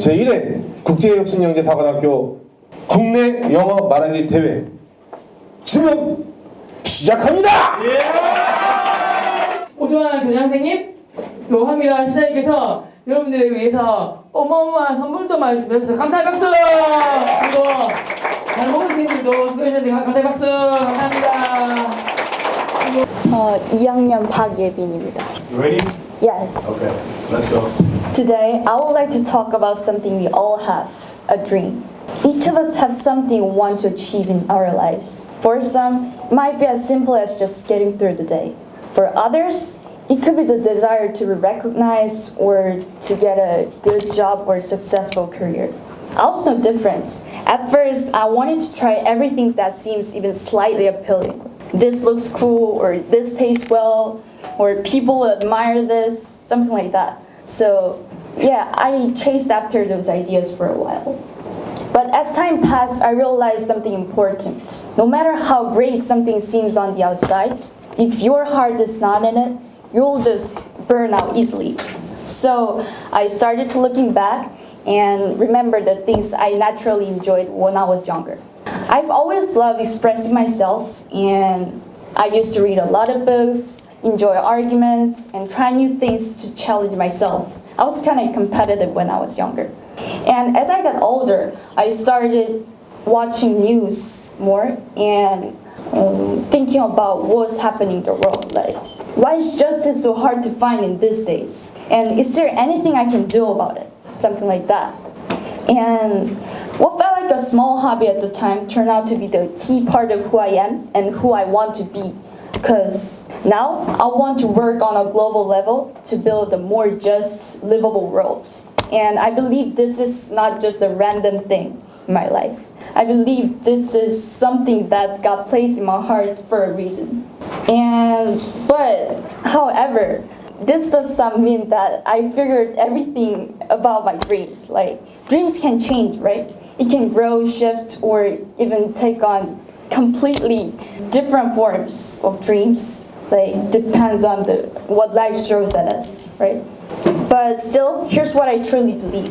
제1회 국제혁신영재사관학교 국내 영어 말하기 대회 지금 시작합니다. 오동환 교장선생님, 로하미라 시장님께서 여러분들을 위해서 어마어마한 선물도 많이 준비해주셔서 감사의 박수! 그리고 잘 먹은 선생님들도 수고해주셨는데 감사의 박수! 감사합니다. 2학년 박예빈입니다. You ready? Yes. Okay, let's go. Today, I would like to talk about something we all have, a dream. Each of us have something we want to achieve in our lives. For some, it might be as simple as just getting through the day. For others, it could be the desire to be recognized or to get a good job or a successful career. I was no different. At first, I wanted to try everything that seems even slightly appealing. This looks cool, or this pays well, or people admire this, something like that. So, yeah, I chased after those ideas for a while. But as time passed, I realized something important. No matter how great something seems on the outside, if your heart is not in it, you'll just burn out easily. So I started to looking back and remember the things I naturally enjoyed when I was younger. I've always loved expressing myself, and I used to read a lot of books, enjoy arguments, and try new things to challenge myself. I was kind of competitive when I was younger. And as I got older, I started watching news more and thinking about what's happening in the world. Like, why is justice so hard to find in these days? And is there anything I can do about it? Something like that. And what felt like a small hobby at the time turned out to be the key part of who I am and who I want to be. Because now I want to work on a global level to build a more just, livable world. And I believe this is not just a random thing in my life. I believe this is something that got placed in my heart for a reason. However, this does not mean that I figured everything about my dreams. Like, dreams can change, right? It can grow, shift, or even take on completely different forms of dreams. Like, depends on what life throws at us, right? But still, here's what I truly believe.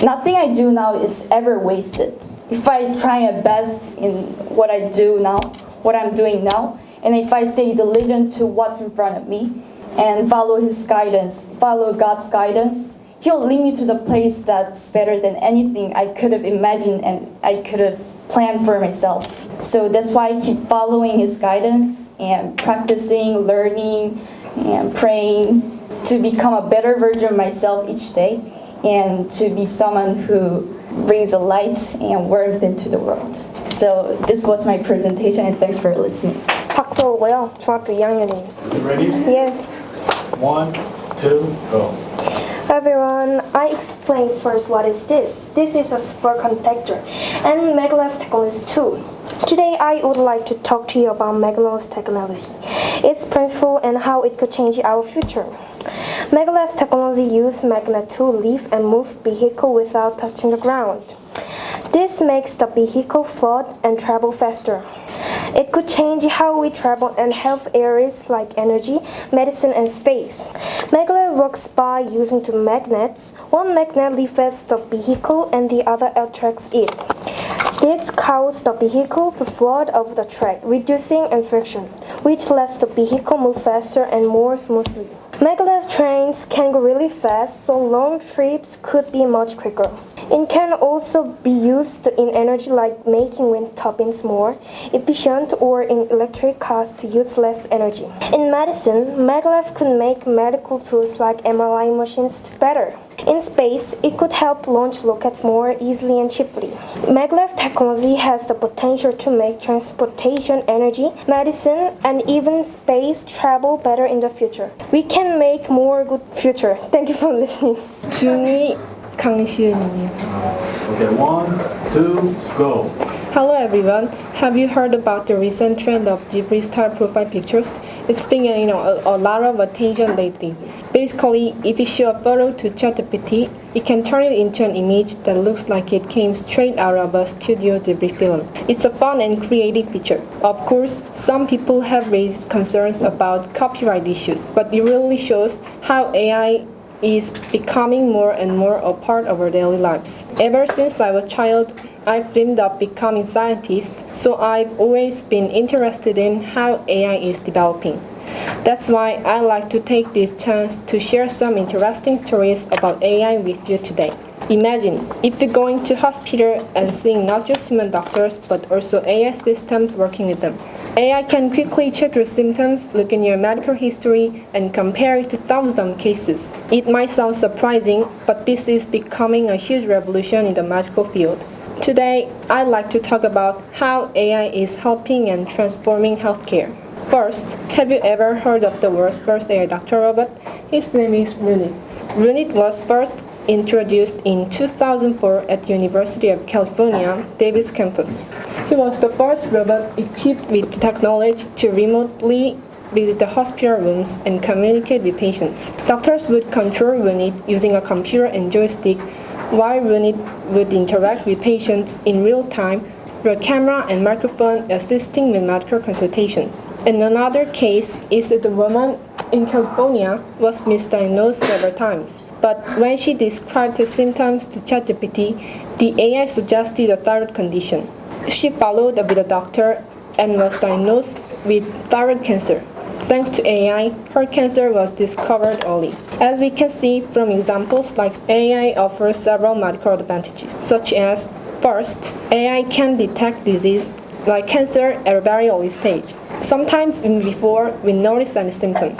Nothing I do now is ever wasted. If I try my best in what I do now, what I'm doing now, and if I stay diligent to what's in front of me and follow His guidance, follow God's guidance, He'll lead me to the place that's better than anything I could have imagined and I could have planned for myself. So that's why I keep following His guidance and practicing, learning, and praying to become a better version of myself each day and to be someone who brings a light and warmth into the world. So this was my presentation, and thanks for listening. 박서우고요. 중학교 2학년입니다. You ready? Yes. 1, 2, go. Everyone, I explain first what is this. This is a spur contactor and maglev technology tool. Today I would like to talk to you about maglev technology, its principle and how it could change our future. Maglev technology uses magnet to lift and move vehicle without touching the ground. This makes the vehicle float and travel faster. It could change how we travel and help areas like energy, medicine, and space. Maglev works by using two magnets. One magnet lifts the vehicle and the other attracts it. This causes the vehicle to float over the track, reducing friction, which lets the vehicle move faster and more smoothly. Maglev trains can go really fast, so long trips could be much quicker. It can also be used in energy like making wind turbines more efficient or in electric cars to use less energy. In medicine, maglev could make medical tools like MRI machines better. In space, it could help launch rockets more easily and cheaply. Maglev technology has the potential to make transportation, energy, medicine, and even space travel better in the future. We can make more good future. Thank you for listening. 중2 강시은입니다. Okay, 1, 2, go. Hello everyone. Have you heard about the recent trend of Ghibli style profile pictures? It's been a lot of attention lately. Basically, if you show a photo to ChatGPT, it can turn it into an image that looks like it came straight out of a Studio Ghibli film. It's a fun and creative feature. Of course, some people have raised concerns about copyright issues, but it really shows how AI is becoming more and more a part of our daily lives. Ever since I was a child, I've dreamed of becoming a scientist, so I've always been interested in how AI is developing. That's why I like to take this chance to share some interesting stories about AI with you today. Imagine if you're going to hospital and seeing not just human doctors but also AI systems working with them. AI can quickly check your symptoms, look in your medical history, and compare it to thousands of cases. It might sound surprising, but this is becoming a huge revolution in the medical field. Today, I'd like to talk about how AI is helping and transforming healthcare. First, have you ever heard of the world's first AI doctor robot? His name is Runit. Runit was first introduced in 2004 at the University of California, Davis campus. He was the first robot equipped with the technology to remotely visit the hospital rooms and communicate with patients. Doctors would control Runit using a computer and joystick, while Runit would interact with patients in real time through a camera and microphone, assisting with medical consultations. And another case is that the woman in California was misdiagnosed several times. But when she described her symptoms to ChatGPT, the AI suggested a thyroid condition. She followed up with a doctor and was diagnosed with thyroid cancer. Thanks to AI, her cancer was discovered early. As we can see from examples, like AI offers several medical advantages, such as, first, AI can detect disease like cancer at a very early stage, sometimes even before we notice any symptoms.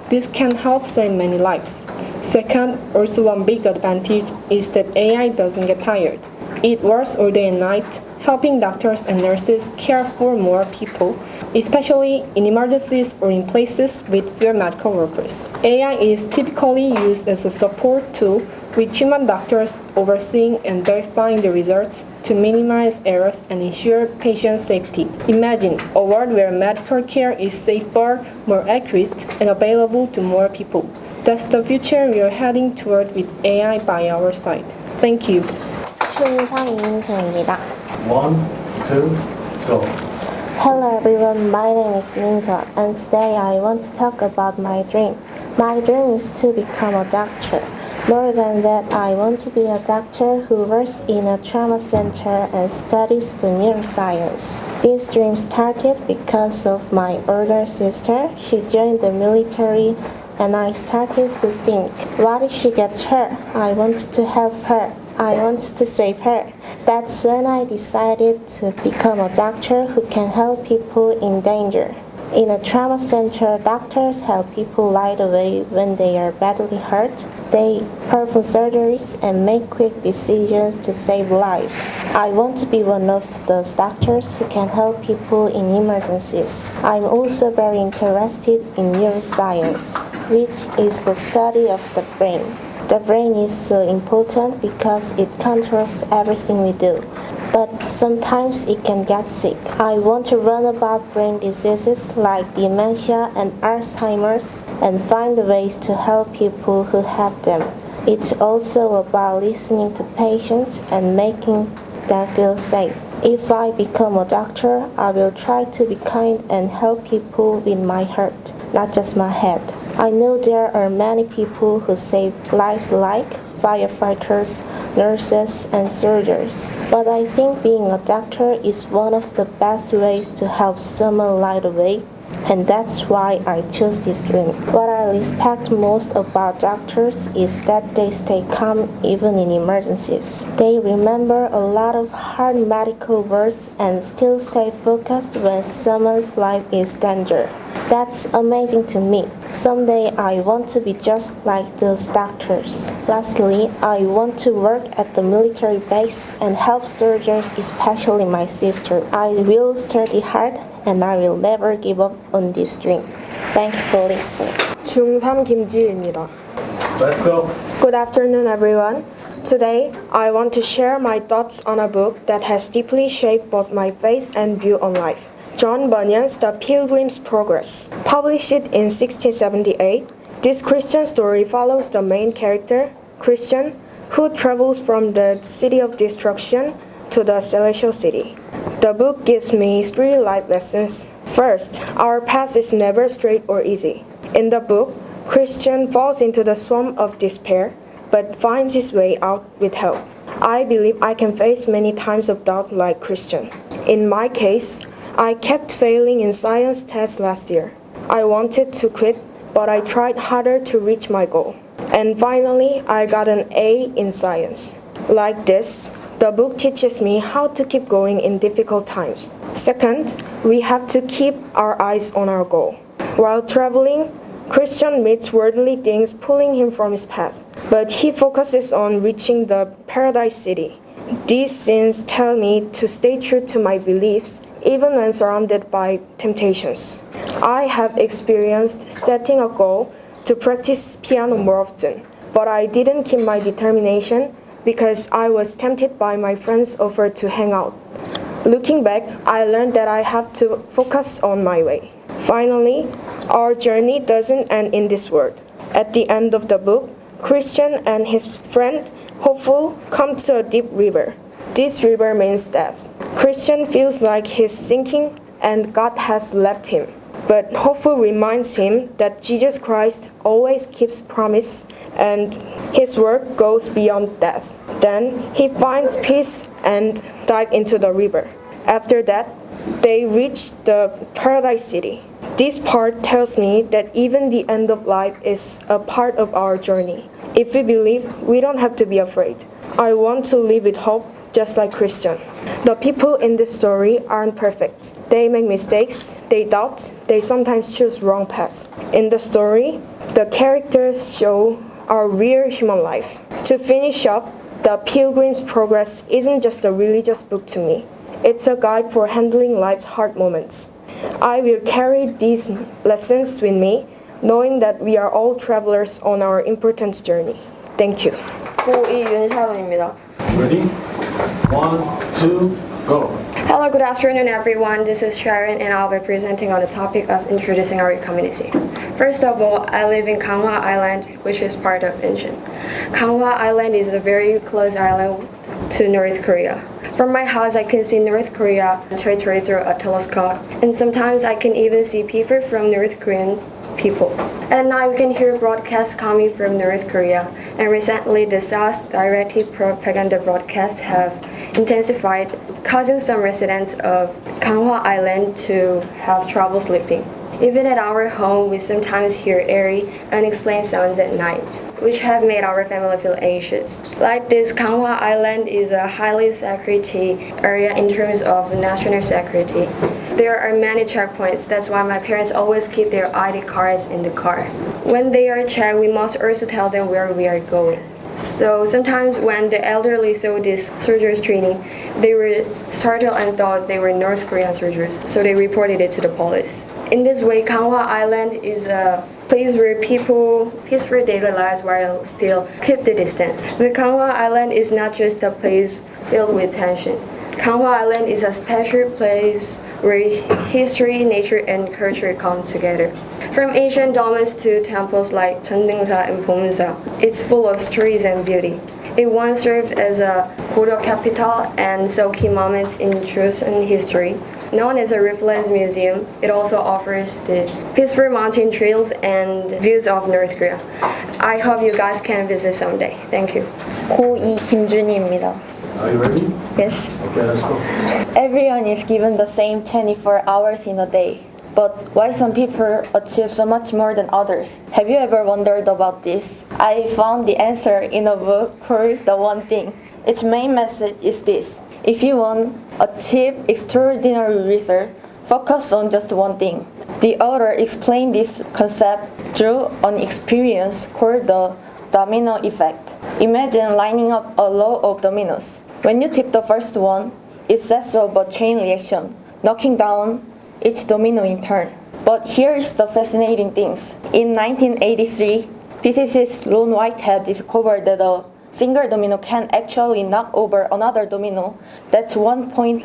This can help save many lives. Second, also one big advantage is that AI doesn't get tired. It works all day and night, helping doctors and nurses care for more people, especially in emergencies or in places with fewer medical workers. AI is typically used as a support tool, with human doctors overseeing and verifying the results to minimize errors and ensure patient safety. Imagine a world where medical care is safer, more accurate, and available to more people. That's the future we are heading toward with AI by our side. Thank you. 신상 이민서입니다. 1, 2, go. Hello everyone, my name is Minso, and today I want to talk about my dream. My dream is to become a doctor. More than that, I want to be a doctor who works in a trauma center and studies the neuroscience. This dream started because of my older sister. She joined the military, and I started to think, what if she gets hurt? I wanted to help her. I wanted to save her. That's when I decided to become a doctor who can help people in danger. In a trauma center, doctors help people right away when they are badly hurt. They perform surgeries and make quick decisions to save lives. I want to be one of those doctors who can help people in emergencies. I'm also very interested in neuroscience, which is the study of the brain. The brain is so important because it controls everything we do, but sometimes it can get sick. I want to learn about brain diseases like dementia and Alzheimer's and find ways to help people who have them. It's also about listening to patients and making them feel safe. If I become a doctor, I will try to be kind and help people with my heart, not just my head. I know there are many people who save lives like firefighters, nurses, and soldiers. But I think being a doctor is one of the best ways to help someone right away, and that's why I chose this dream. What I respect most about doctors is that they stay calm even in emergencies. They remember a lot of hard medical words and still stay focused when someone's life is in danger. That's amazing to me. Someday I want to be just like those doctors. Lastly, I want to work at the military base and help soldiers, especially my sister. I will study hard and I will never give up on this dream. Thank you for listening. 중3 김지유입니다. Let's go. Good afternoon, everyone. Today, I want to share my thoughts on a book that has deeply shaped both my faith and view on life. John Bunyan's The Pilgrim's Progress. Published in 1678, this Christian story follows the main character, Christian, who travels from the city of destruction to the celestial city. The book gives me 3 life lessons. First, our path is never straight or easy. In the book, Christian falls into the swamp of despair, but finds his way out with help. I believe I can face many times of doubt like Christian. In my case, I kept failing in science tests last year. I wanted to quit, but I tried harder to reach my goal. And finally, I got an A in science. Like this, the book teaches me how to keep going in difficult times. Second, we have to keep our eyes on our goal. While traveling, Christian meets worldly things pulling him from his path, but he focuses on reaching the paradise city. These scenes tell me to stay true to my beliefs even when surrounded by temptations. I have experienced setting a goal to practice piano more often, but I didn't keep my determination because I was tempted by my friends' offer to hang out. Looking back, I learned that I have to focus on my way. Finally, our journey doesn't end in this world. At the end of the book, Christian and his friend, Hopeful, come to a deep river. This river means death. Christian feels like he's sinking and God has left him. But Hopeful reminds him that Jesus Christ always keeps promise and his work goes beyond death. Then he finds peace and dives into the river. After that, they reach the paradise city. This part tells me that even the end of life is a part of our journey. If we believe, we don't have to be afraid. I want to live with hope, just like Christian. The people in this story aren't perfect. They make mistakes, they doubt, they sometimes choose wrong paths. In the story, the characters show our real human life. To finish up, The Pilgrim's Progress isn't just a religious book to me. It's a guide for handling life's hard moments. I will carry these lessons with me, knowing that we are all travelers on our important journey. Thank you. 고2 윤샤론입니다. Ready? 1, 2, go. Hello, good afternoon everyone. This is Sharon and I'll be presenting on the topic of introducing our community. First of all, I live in Ganghwa Island, which is part of Incheon. Ganghwa Island is a very close island to North Korea. From my house, I can see North Korea territory through a telescope, and sometimes I can even see people from North Korean people. At night, we can hear broadcasts coming from North Korea, and recently the South-directed propaganda broadcasts have intensified, causing some residents of Ganghwa Island to have trouble sleeping. Even at our home, we sometimes hear eerie, unexplained sounds at night, which have made our family feel anxious. Like this, Ganghwa Island is a highly security area in terms of national security. There are many checkpoints, that's why my parents always keep their ID cards in the car. When they are checked, we must also tell them where we are going. So sometimes when the elderly saw this soldiers training, they were startled and thought they were North Korean soldiers, so they reported it to the police. In this way, Ganghwa Island is a place where people peaceful daily lives while still keep the distance. But Ganghwa Island is not just a place filled with tension. Ganghwa Island is a special place where history, nature, and culture come together. From ancient domes to temples like Cheondeungsa and Bomsa, it's full of stories and beauty. It once served as a Goryeo capital and saw key moments in Joseon history. Known as a roofless museum, it also offers the peaceful mountain trails and views of North Korea. I hope you guys can visit someday. Thank you. 고2 김준희입니다. Are you ready? Yes. Okay, let's go. Everyone is given the same 24 hours in a day. But why some people achieve so much more than others? Have you ever wondered about this? I found the answer in a book called The One Thing. Its main message is this: if you want to achieve extraordinary results, focus on just one thing. The author explained this concept through an experience called the domino effect. Imagine lining up a row of dominoes. When you tip the first one, it sets off a chain reaction, knocking down each domino in turn. But here's the fascinating thing. In 1983, physicist Ron Whitehead discovered that a single domino can actually knock over another domino that's 1.5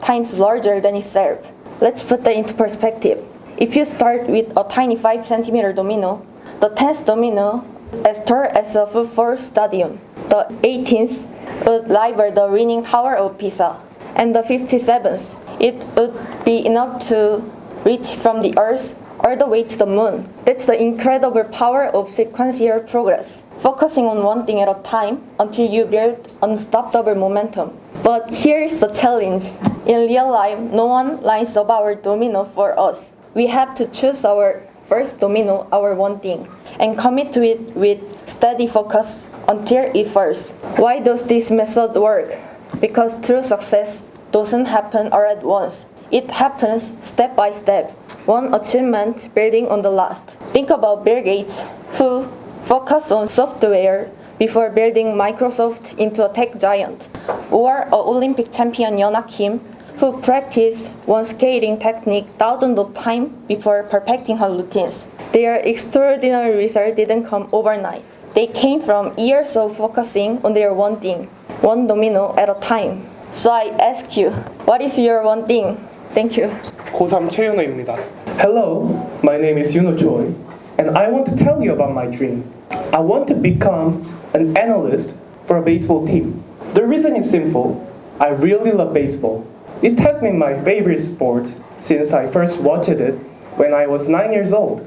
times larger than itself. Let's put that into perspective. If you start with a tiny 5 centimeter domino, the 10th domino as tall as a football stadium, the 18th would rival the Leaning Tower of Pisa, and the 57th, it would be enough to reach from the Earth all the way to the moon. That's the incredible power of sequential progress, focusing on one thing at a time until you build unstoppable momentum. But here is the challenge. In real life, no one lines up our domino for us. We have to choose our first domino, our one thing, and commit to it with steady focus until it falls. Why does this method work? Because true success doesn't happen all at once. It happens step by step, one achievement building on the last. Think about Bill Gates, who focused on software before building Microsoft into a tech giant, or Olympic champion Yeona Kim, who practiced one skating technique thousands of times before perfecting her routines. Their extraordinary results didn't come overnight. They came from years of focusing on their one thing, one domino at a time. So I ask you, what is your one thing? Thank you. 고3 최윤호입니다. Hello, my name is Yuno Choi, and I want to tell you about my dream. I want to become an analyst for a baseball team. The reason is simple. I really love baseball. It has been my favorite sport since I first watched it when I was 9 years old.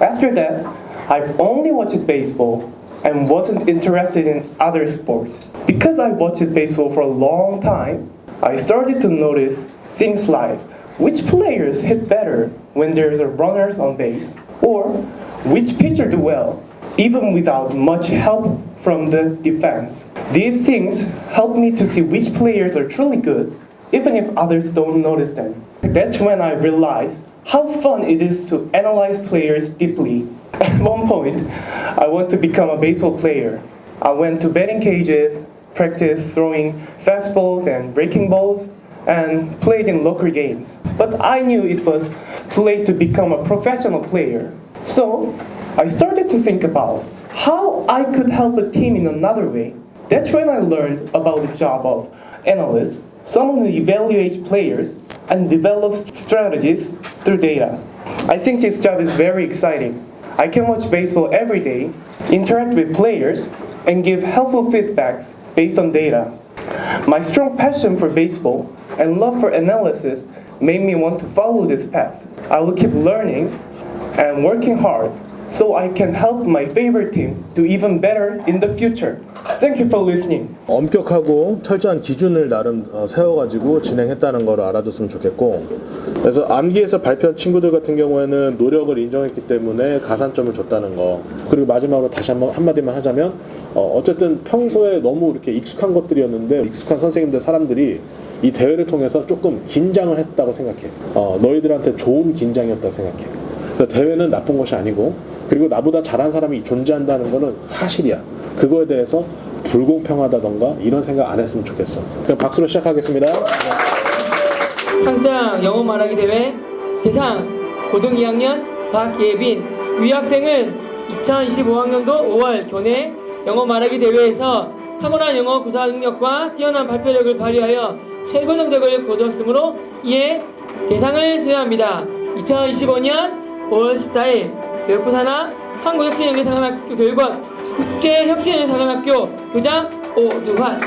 After that, I've only watched baseball and wasn't interested in other sports. Because I watched baseball for a long time, I started to notice things like which players hit better when there's a runners on base, or which pitcher do well, even without much help from the defense. These things help me to see which players are truly good, even if others don't notice them. That's when I realized how fun it is to analyze players deeply. At one point, I want to become a baseball player. I went to batting cages, practiced throwing fastballs and breaking balls, and played in local games. But I knew it was too late to become a professional player. So I started to think about how I could help a team in another way. That's when I learned about the job of analyst, someone who evaluates players and develops strategies through data. I think this job is very exciting. I can watch baseball every day, interact with players, and give helpful feedbacks based on data. My strong passion for baseball and love for analysis made me want to follow this path. I will keep learning and working hard so I can help my favorite team do even better in the future. Thank you for listening. 엄격하고 철저한 기준을 나름 세워가지고 진행했다는 걸 알아줬으면 좋겠고, 그래서 암기에서 발표한 친구들 같은 경우에는 노력을 인정했기 때문에 가산점을 줬다는 거. 그리고 마지막으로 다시 한마디만 하자면, 어쨌든 평소에 너무 이렇게 익숙한 것들이었는데 익숙한 선생님들 사람들이 이 대회를 통해서 조금 긴장을 했다고 생각해. 너희들한테 좋은 긴장이었다고 생각해. 그래서 대회는 나쁜 것이 아니고, 그리고 나보다 잘한 사람이 존재한다는 거는 사실이야. 그거에 대해서 불공평하다던가 이런 생각 안 했으면 좋겠어. 그럼 박수로 시작하겠습니다. 상장 영어 말하기 대회 대상 고등 2학년 박예빈 위 학생은 2025학년도 5월 교내 영어 말하기 대회에서 탁월한 영어 구사 능력과 뛰어난 발표력을 발휘하여 최고 성적을 거두었으므로 이에 대상을 수여합니다. 2025년 5월 14일 교육부 산하 한국혁신영재사관학교 교육원 국제혁신영재사관학교 교장 오두환.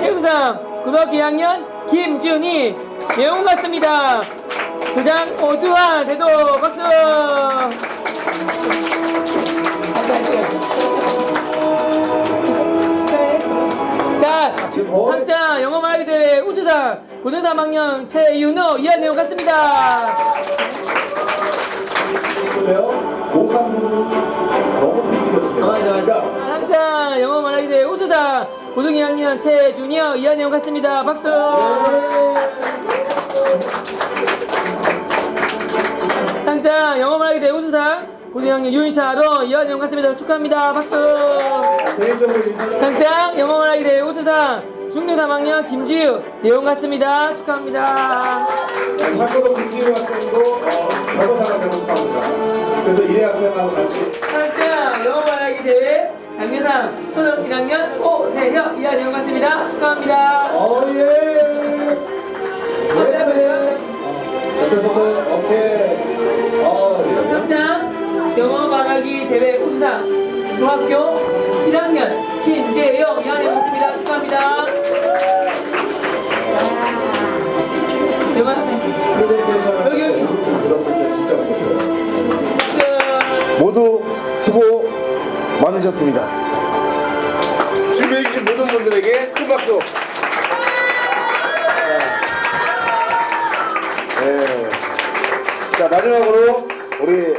최우상 고등학교 2학년 김준희 내용 같습니다. 교장 오두환 대도 박수. 자, 상장 영어 말하기 대회 우수상 고등 3학년 최윤호 이하 내용 같습니다. 상장 영어 말하기 대회 우수상 고등 2학년 최준혁 이하 내용 같습니다. 박수. 상장 영어 말하기 대회 우수상 고등 2학년 윤샤로 이하 내용 같습니다. 축하합니다. 박수. 상장 영어 말하기 대회 우수상 중등 3학년 김지우 내용 같습니다. 축하합니다. 참고로 김지우 학생도 결과상을 배우고 싶답니다. 그래서 이해 학생하고 같이 상장 영어 말하기 대회 장려상 초등 1학년 오세혁 이하 내용 같습니다. 축하합니다. 예. 상장 영어 말하기 대회 우수상 중학교 1학년 신재영 이하 내용 같습니다. 축하합니다. 모두 수고 많으셨습니다. 준비해주신 모든 분들에게 큰 박수. 네. 자, 마지막으로 우리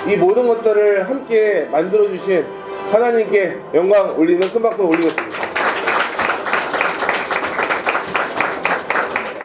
이 모든 것들을 함께 만들어주신 하나님께 영광 올리는 큰 박수 올리겠습니다.